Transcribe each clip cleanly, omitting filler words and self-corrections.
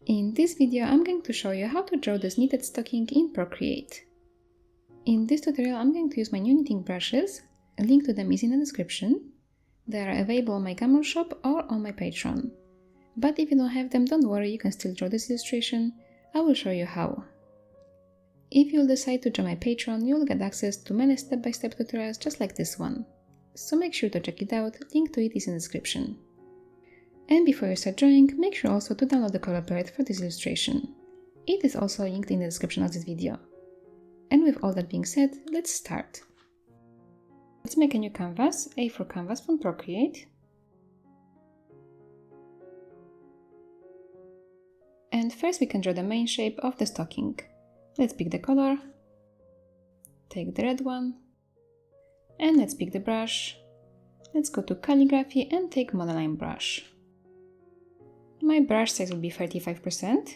In this video, I'm going to show you how to draw this knitted stocking in Procreate. In this tutorial, I'm going to use my new knitting brushes. A link to them is in the description. They are available on my Gumroad shop or on my Patreon. But if you don't have them, don't worry, you can still draw this illustration. I will show you how. If you'll decide to join my Patreon, you'll get access to many step-by-step tutorials just like this one. So make sure to check it out, link to it is in the description. And before you start drawing, make sure also to download the color palette for this illustration. It is also linked in the description of this video. And with all that being said, let's start. Let's make a new canvas, A4 canvas from Procreate. And first we can draw the main shape of the stocking. Let's pick the color, take the red one, and let's pick the brush. Let's go to calligraphy and take monoline brush. My brush size will be 35%.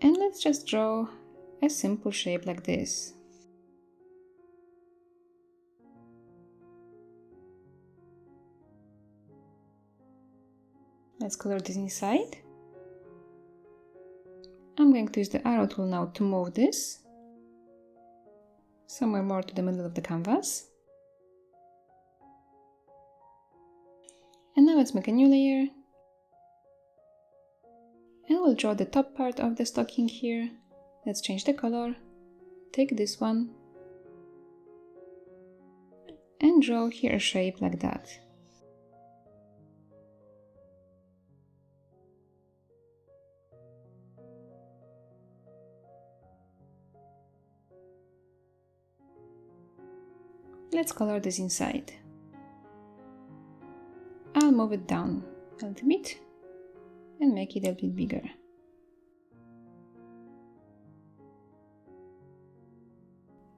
And let's just draw a simple shape like this. Let's color this inside. I'm going to use the arrow tool now to move this somewhere more to the middle of the canvas. And now let's make a new layer. And we'll draw the top part of the stocking here. Let's change the color. Take this one. And draw here a shape like that. Let's color this inside. I'll move it down a little bit and make it a little bit bigger.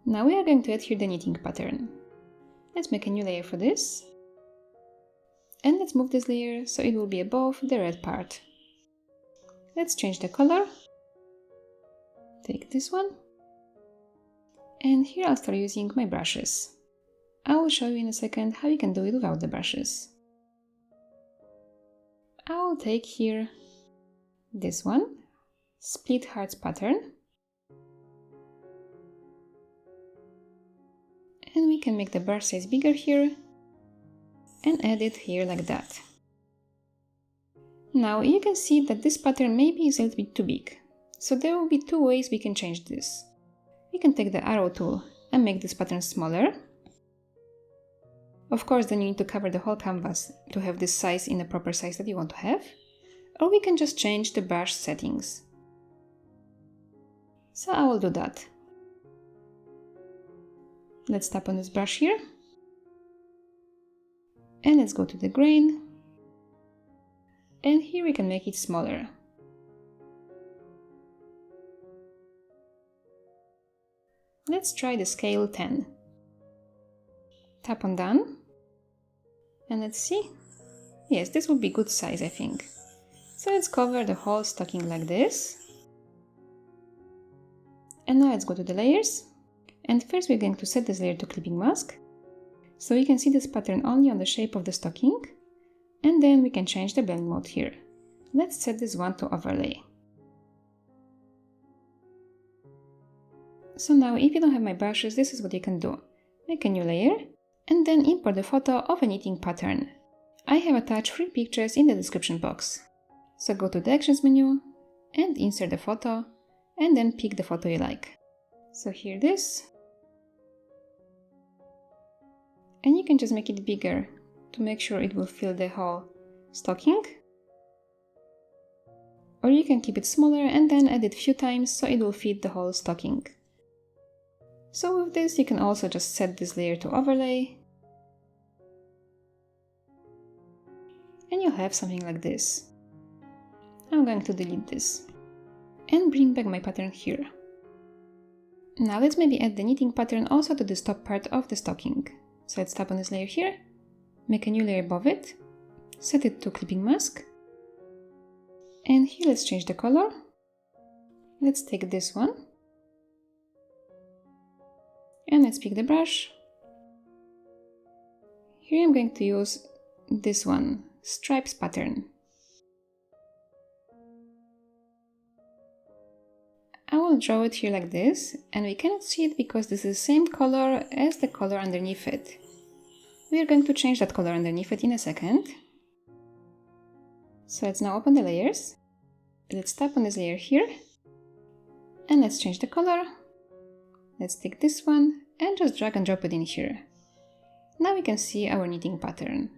Now we are going to add here the knitting pattern. Let's make a new layer for this. And let's move this layer so it will be above the red part. Let's change the color. Take this one. And here I'll start using my brushes. I will show you in a second how you can do it without the brushes. I will take here this one, split hearts pattern, and we can make the brush size bigger here and add it here like that. Now you can see that this pattern maybe is a little bit too big, so there will be two ways we can change this. We can take the arrow tool and make this pattern smaller. Of course, then you need to cover the whole canvas to have this size in the proper size that you want to have. Or we can just change the brush settings. So I will do that. Let's tap on this brush here. And let's go to the grain. And here we can make it smaller. Let's try the scale 10. Tap on done. And let's see. Yes, this would be good size, I think. So let's cover the whole stocking like this. And now let's go to the layers. And first we're going to set this layer to clipping mask. So you can see this pattern only on the shape of the stocking. And then we can change the blend mode here. Let's set this one to overlay. So now if you don't have my brushes, this is what you can do. Make a new layer. And then import the photo of a knitting pattern. I have attached 3 pictures in the description box. So go to the Actions menu and insert the photo and then pick the photo you like. So here it is. And you can just make it bigger to make sure it will fill the whole stocking. Or you can keep it smaller and then add it a few times so it will fit the whole stocking. So with this you can also just set this layer to overlay. And you'll have something like this. I'm going to delete this. And bring back my pattern here. Now let's maybe add the knitting pattern also to this top part of the stocking. So let's tap on this layer here. Make a new layer above it. Set it to clipping mask. And here let's change the color. Let's take this one. And let's pick the brush. Here I'm going to use this one, stripes pattern. will draw it here like this, and we cannot see it because this is the same color as the color underneath it. We are going to change that color underneath it in a second. So let's now open the layers. Let's tap on this layer here, and let's change the color. Let's take this one and just drag and drop it in here. Now we can see our knitting pattern.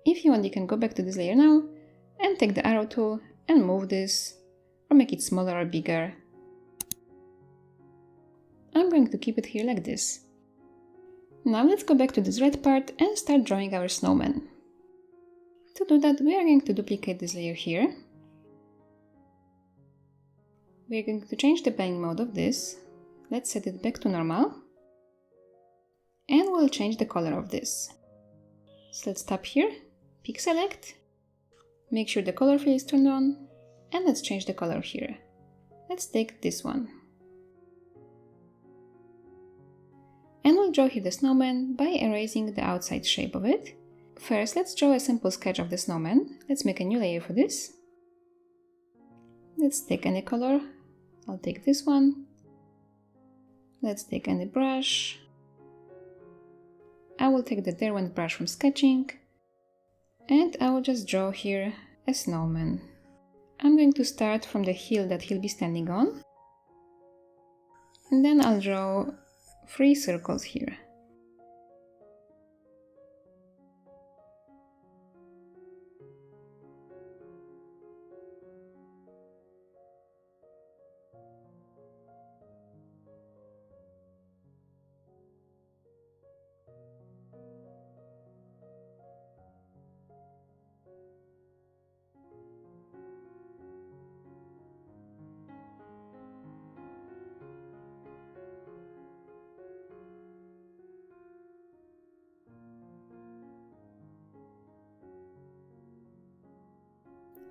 If you want, you can go back to this layer now and take the arrow tool and move this or make it smaller or bigger. I'm going to keep it here like this. Now let's go back to this red part and start drawing our snowman. To do that, we are going to duplicate this layer here. We are going to change the bang mode of this. Let's set it back to normal. And we'll change the color of this. So let's tap here, pick select, make sure the color fill is turned on, and let's change the color here. Let's take this one. And we'll draw here the snowman by erasing the outside shape of it. First, let's draw a simple sketch of the snowman. Let's make a new layer for this. Let's take any color. I'll take this one. Let's take any brush. I will take the Derwent brush from sketching. And I will just draw here a snowman. I'm going to start from the hill that he'll be standing on. And then I'll draw 3 circles here.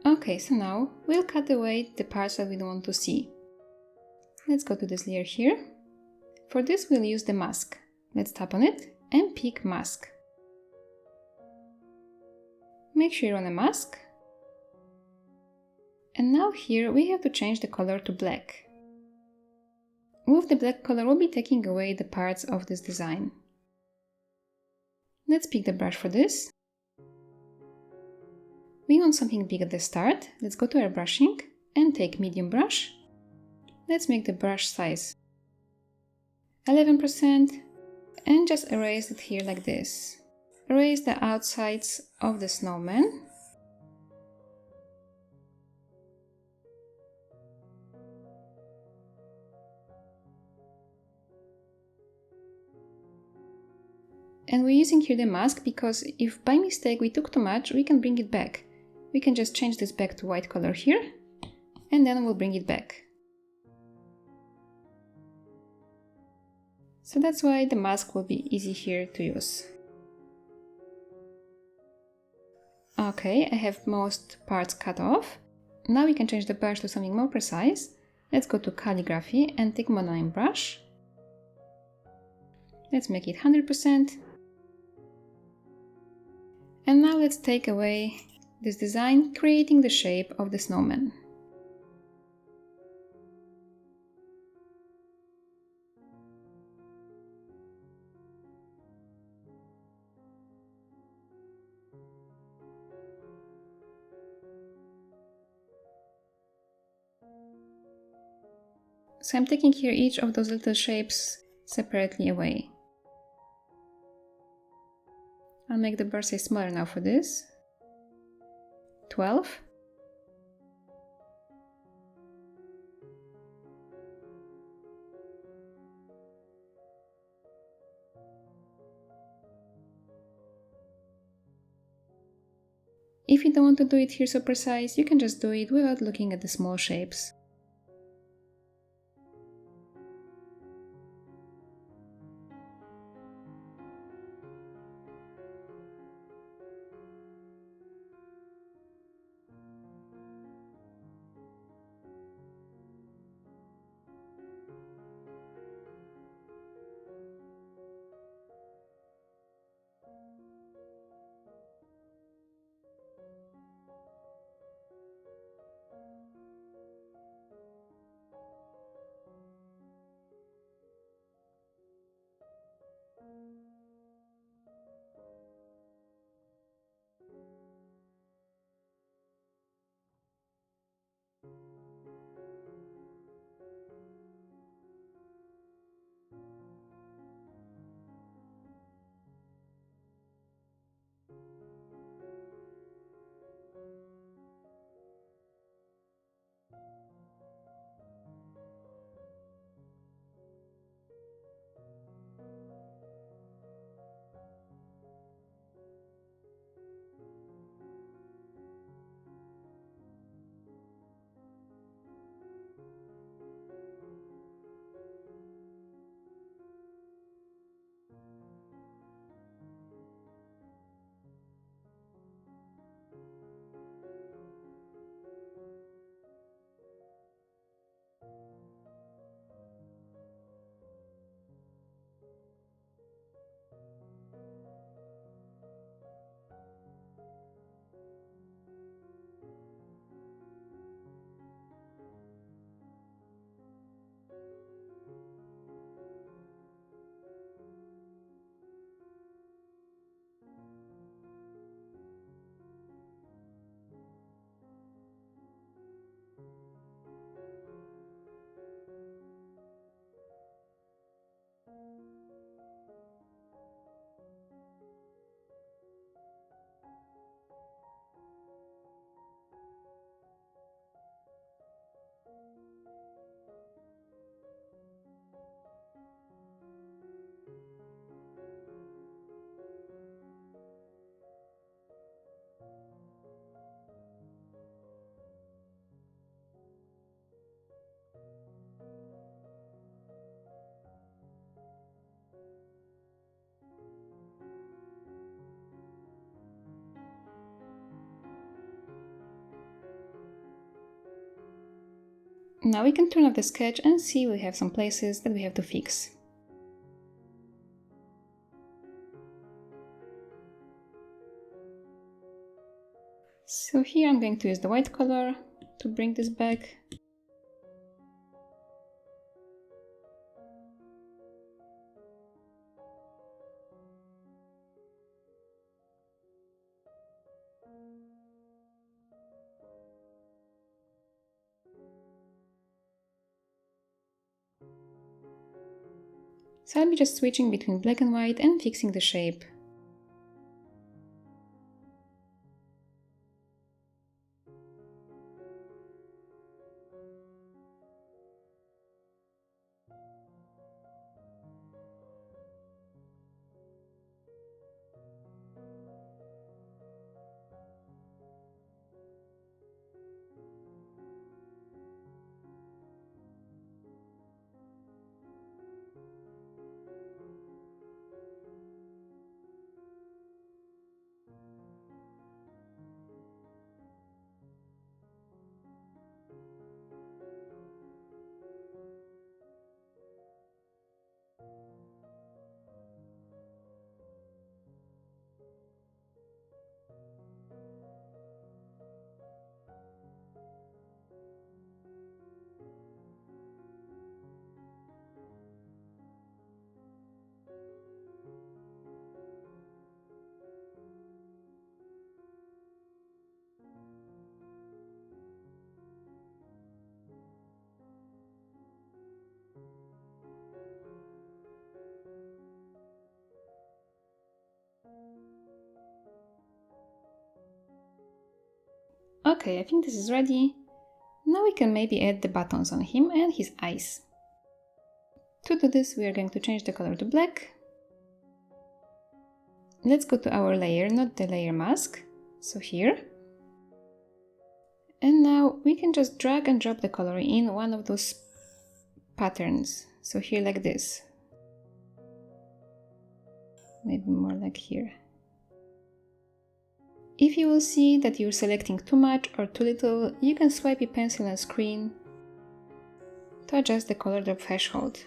Okay, so now we'll cut away the parts that we don't want to see. Let's go to this layer here. For this we'll use the mask. Let's tap on it and pick mask. Make sure you're on a mask. And now here we have to change the color to black. With the black color we'll be taking away the parts of this design. Let's pick the brush for this. We want something big at the start. Let's go to our brushing and take medium brush. Let's make the brush size 11% and just erase it here like this. Erase the outsides of the snowman. And we're using here the mask because if by mistake we took too much, we can bring it back. We can just change this back to white color here, and then we'll bring it back. So that's why the mask will be easy here to use. Okay, I have most parts cut off. Now we can change the brush to something more precise. Let's go to calligraphy and take monoline brush. Let's make it 100%. And now let's take away this design, creating the shape of the snowman. So I'm taking here each of those little shapes separately away. I'll make the bird size smaller now for this. 12. If you don't want to do it here so precise, you can just do it without looking at the small shapes. Now we can turn off the sketch and see we have some places that we have to fix. So here I'm going to use the white color to bring this back. So I'll be just switching between black and white and fixing the shape. Okay, I think this is ready. Now we can maybe add the buttons on him and his eyes. To do this, we are going to change the color to black. Let's go to our layer, not the layer mask. So here. And now we can just drag and drop the color in one of those patterns. So here like this. Maybe more like here. If you will see that you're selecting too much or too little, you can swipe your pencil and screen to adjust the color drop threshold.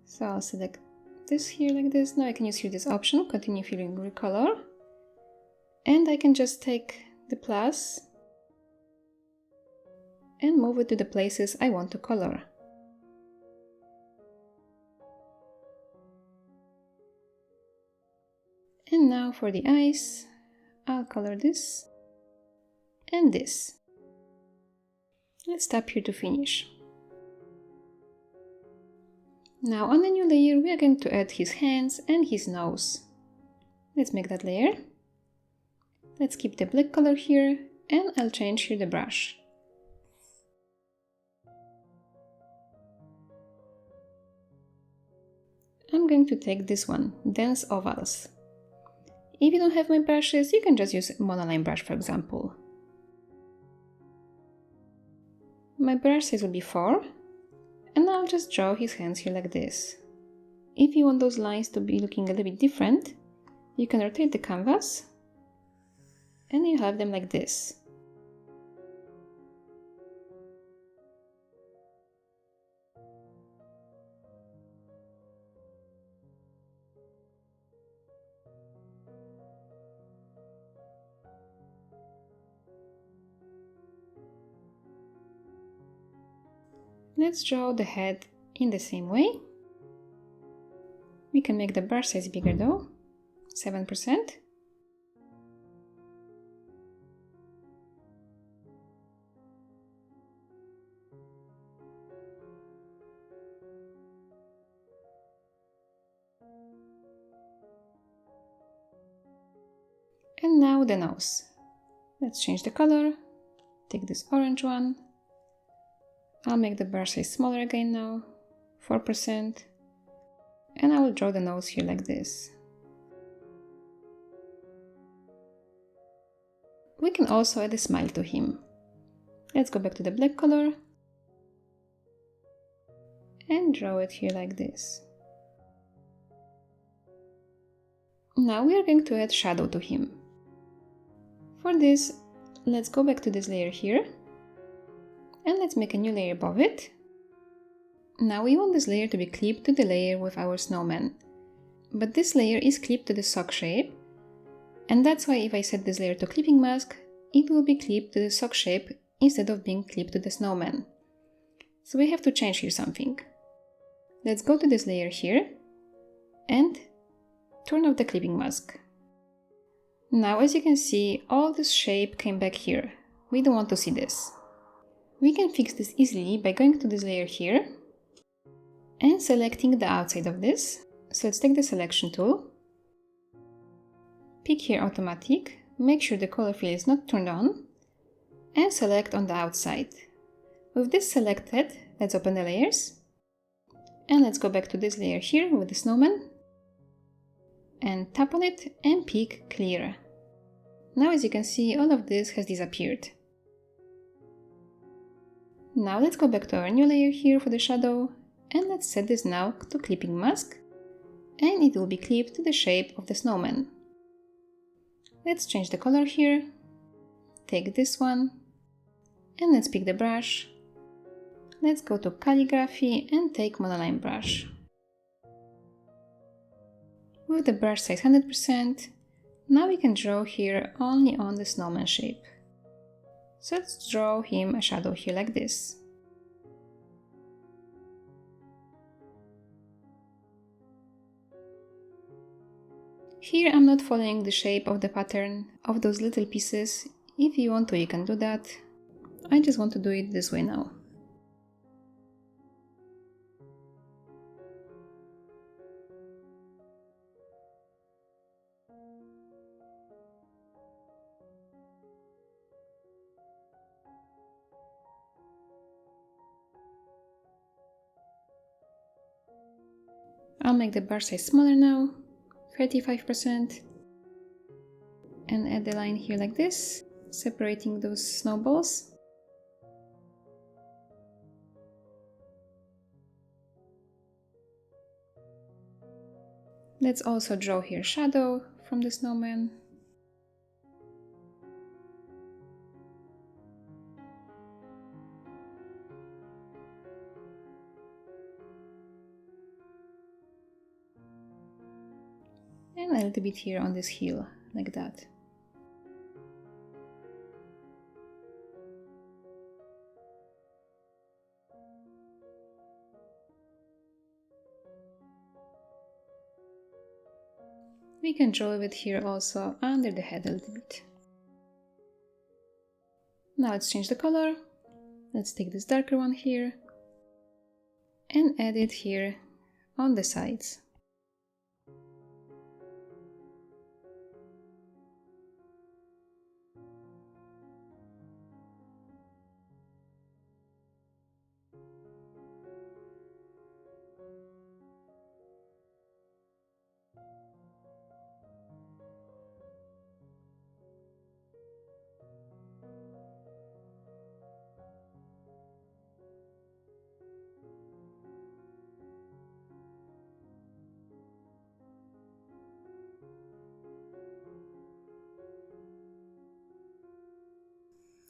So I'll select this here like this. Now I can use here this option, continue filling recolor. And I can just take the plus and move it to the places I want to color. And now for the eyes, I'll color this and this. Let's tap here to finish. Now on the new layer, we are going to add his hands and his nose. Let's make that layer. Let's keep the black color here and I'll change here the brush. I'm going to take this one, dense ovals. If you don't have my brushes, you can just use a monoline brush, for example. My brush size will be 4, and I'll just draw his hands here like this. If you want those lines to be looking a little bit different, you can rotate the canvas, and you have them like this. Let's draw the head in the same way. We can make the brush size bigger though, 7%. And now the nose. Let's change the color, take this orange one. I'll make the brush size smaller again now, 4%, and I will draw the nose here like this. We can also add a smile to him. Let's go back to the black color and draw it here like this. Now we are going to add shadow to him. For this, let's go back to this layer here and let's make a new layer above it. Now we want this layer to be clipped to the layer with our snowman, but this layer is clipped to the sock shape, and that's why if I set this layer to clipping mask, it will be clipped to the sock shape instead of being clipped to the snowman. So we have to change here something. Let's go to this layer here and turn off the clipping mask. Now as you can see, all this shape came back here. We don't want to see this. We can fix this easily by going to this layer here and selecting the outside of this. So let's take the selection tool, pick here automatic, make sure the color fill is not turned on, and select on the outside. With this selected, let's open the layers and let's go back to this layer here with the snowman and tap on it and pick clear. Now as you can see, all of this has disappeared. Now let's go back to our new layer here for the shadow and let's set this now to clipping mask, and it will be clipped to the shape of the snowman. Let's change the color here, take this one, and let's pick the brush. Let's go to calligraphy and take monoline brush. With the brush size 100%, now we can draw here only on the snowman shape. So let's draw him a shadow here like this. Here I'm not following the shape of the pattern of those little pieces. If you want to, you can do that. I just want to do it this way now. I'll make the brush size smaller now, 35%, and add the line here like this, separating those snowballs. Let's also draw here shadow from the snowman. And a little bit here on this heel, like that. We can draw it here also under the head a little bit. Now let's change the color. Let's take this darker one here and add it here on the sides.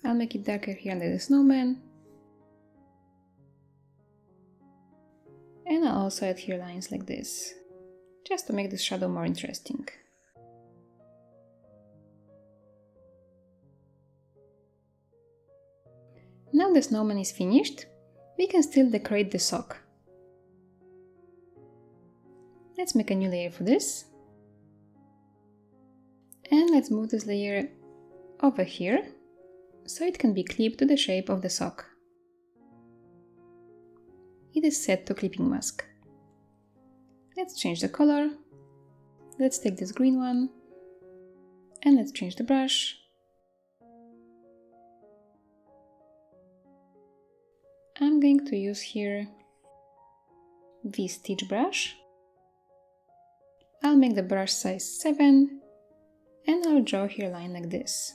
I'll make it darker here under the snowman. And I'll also add here lines like this, just to make this shadow more interesting. Now the snowman is finished, we can still decorate the sock. Let's make a new layer for this. And let's move this layer over here, so it can be clipped to the shape of the sock. It is set to clipping mask. Let's change the color. Let's take this green one and let's change the brush. I'm going to use here this stitch brush. I'll make the brush size 7 and I'll draw here a line like this.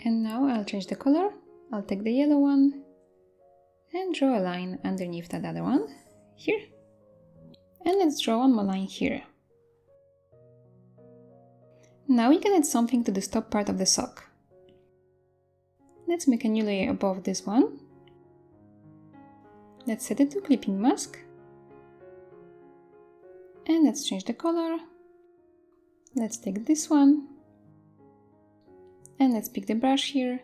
And now I'll change the color. I'll take the yellow one and draw a line underneath that other one here. And let's draw one more line here. Now we can add something to this top part of the sock. Let's make a new layer above this one. Let's set it to clipping mask. And let's change the color. Let's take this one. And let's pick the brush here.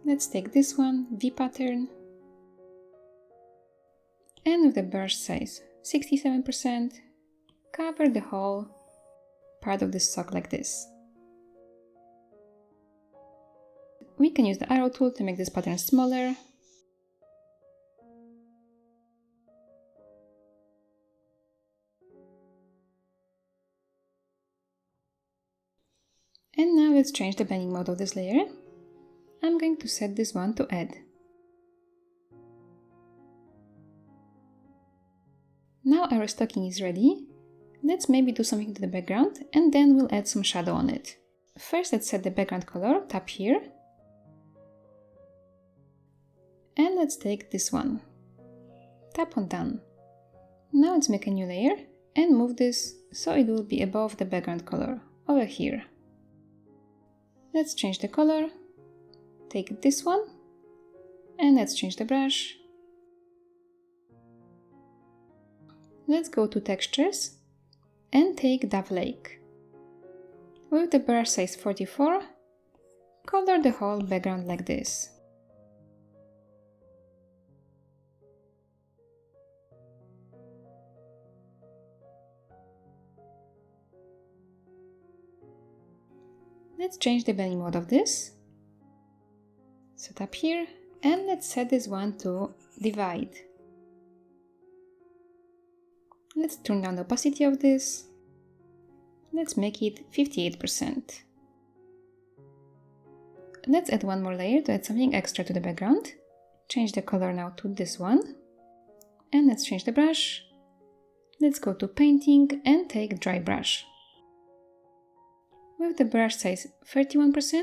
Let's take this one, V pattern. And with the brush size 67%, cover the whole part of this sock like this. We can use the arrow tool to make this pattern smaller. And now let's change the blending mode of this layer. I'm going to set this one to add. Now our stocking is ready. Let's maybe do something to the background and then we'll add some shadow on it. First, let's set the background color, tap here. And let's take this one. Tap on done. Now let's make a new layer and move this so it will be above the background color, over here. Let's change the color. Take this one. And let's change the brush. Let's go to textures and take Dove Lake. With the brush size 44, color the whole background like this. Let's change the blending mode of this. Set up here and let's set this one to divide. Let's turn down the opacity of this. Let's make it 58%. Let's add one more layer to add something extra to the background. Change the color now to this one. And let's change the brush. Let's go to painting and take dry brush. With the brush size 31%,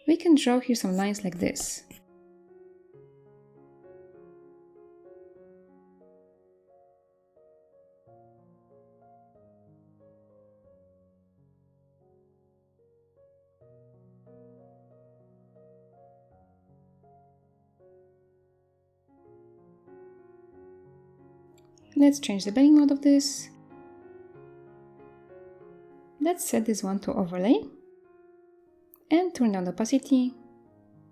we can draw here some lines like this. Let's change the blending mode of this. Let's set this one to overlay and turn down the opacity,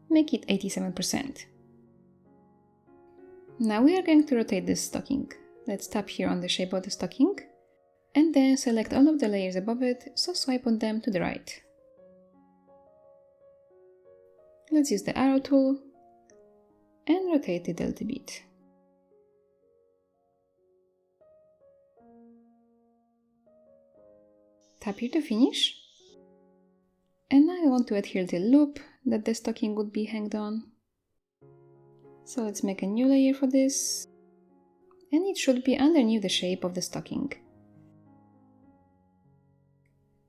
make it 87%. Now we are going to rotate this stocking. Let's tap here on the shape of the stocking and then select all of the layers above it, so swipe on them to the right. Let's use the arrow tool and rotate it a little bit. Tap here to finish. And now I want to add here the loop that the stocking would be hanged on. So let's make a new layer for this. And it should be underneath the shape of the stocking.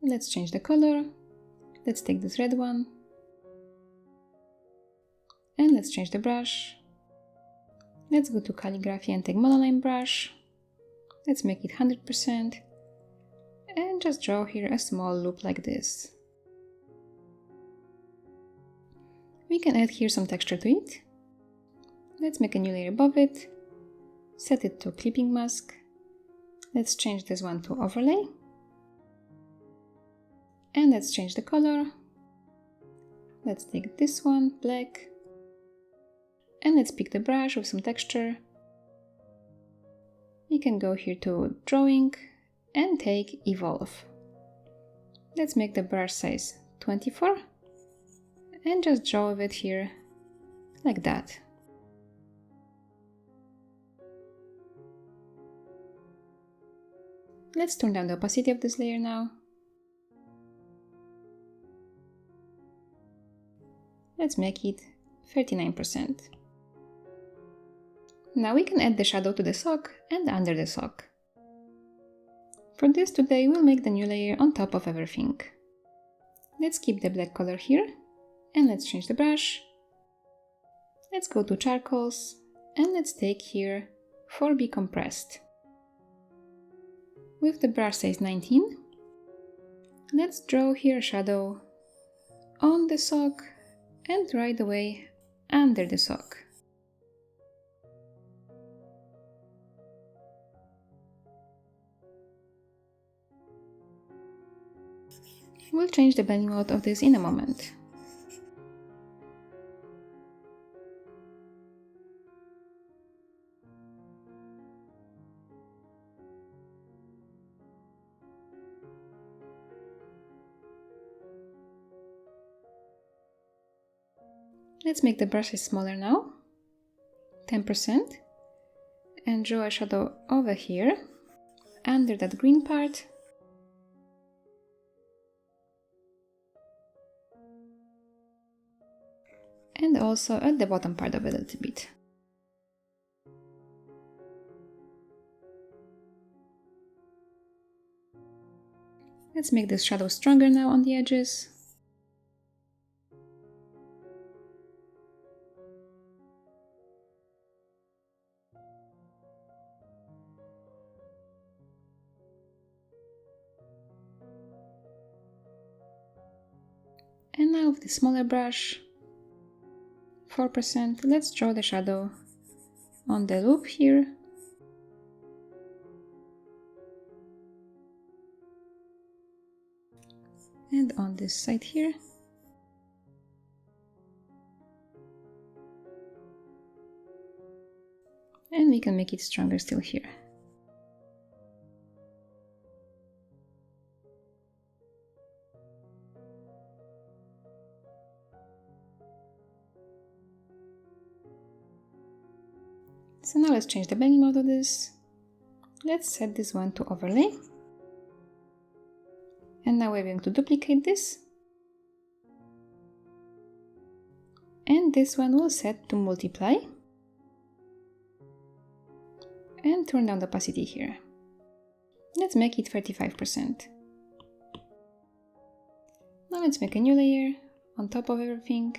Let's change the color. Let's take this red one. And let's change the brush. Let's go to calligraphy and take monoline brush. Let's make it 100%. And just draw here a small loop like this. We can add here some texture to it. Let's make a new layer above it. Set it to clipping mask. Let's change this one to overlay. And let's change the color. Let's take this one, black. And let's pick the brush with some texture. We can go here to drawing and take evolve. Let's make the brush size 24 and just draw with it here like that. Let's turn down the opacity of this layer now. Let's make it 39%. Now we can add the shadow to the sock and under the sock. For this today we'll make the new layer on top of everything. Let's keep the black color here and let's change the brush. Let's go to charcoals and let's take here 4B compressed. With the brush size 19, let's draw here a shadow on the sock and right away under the sock. We'll change the blending mode of this in a moment. Let's make the brush size smaller now, 10%, and draw a shadow over here, under that green part, and also at the bottom part of it a little bit. Let's make this shadow stronger now on the edges. And now with the smaller brush, 4%, let's draw the shadow on the loop here. And on this side here. And we can make it stronger still here. So now let's change the blending mode of this. Let's set this one to overlay. And now we're going to duplicate this. And this one we'll set to multiply. And turn down the opacity here. Let's make it 35%. Now let's make a new layer on top of everything.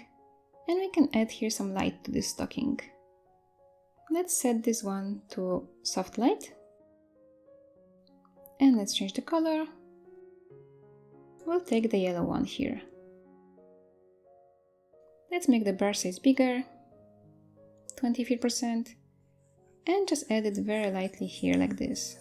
And we can add here some light to this stocking. Let's set this one to soft light. And let's change the color. We'll take the yellow one here. Let's make the brush size bigger, 23%, and just add it very lightly here like this.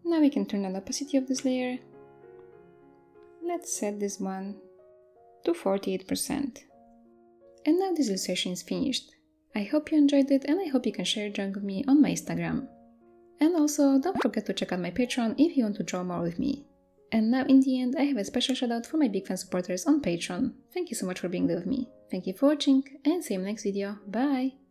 Now we can turn on the opacity of this layer. Let's set this one to 48%. And now this illustration is finished. I hope you enjoyed it and I hope you can share your drawing with me on my Instagram. And also don't forget to check out my Patreon if you want to draw more with me. And now in the end I have a special shout out for my big fan supporters on Patreon. Thank you so much for being there with me. Thank you for watching and see you in the next video. Bye!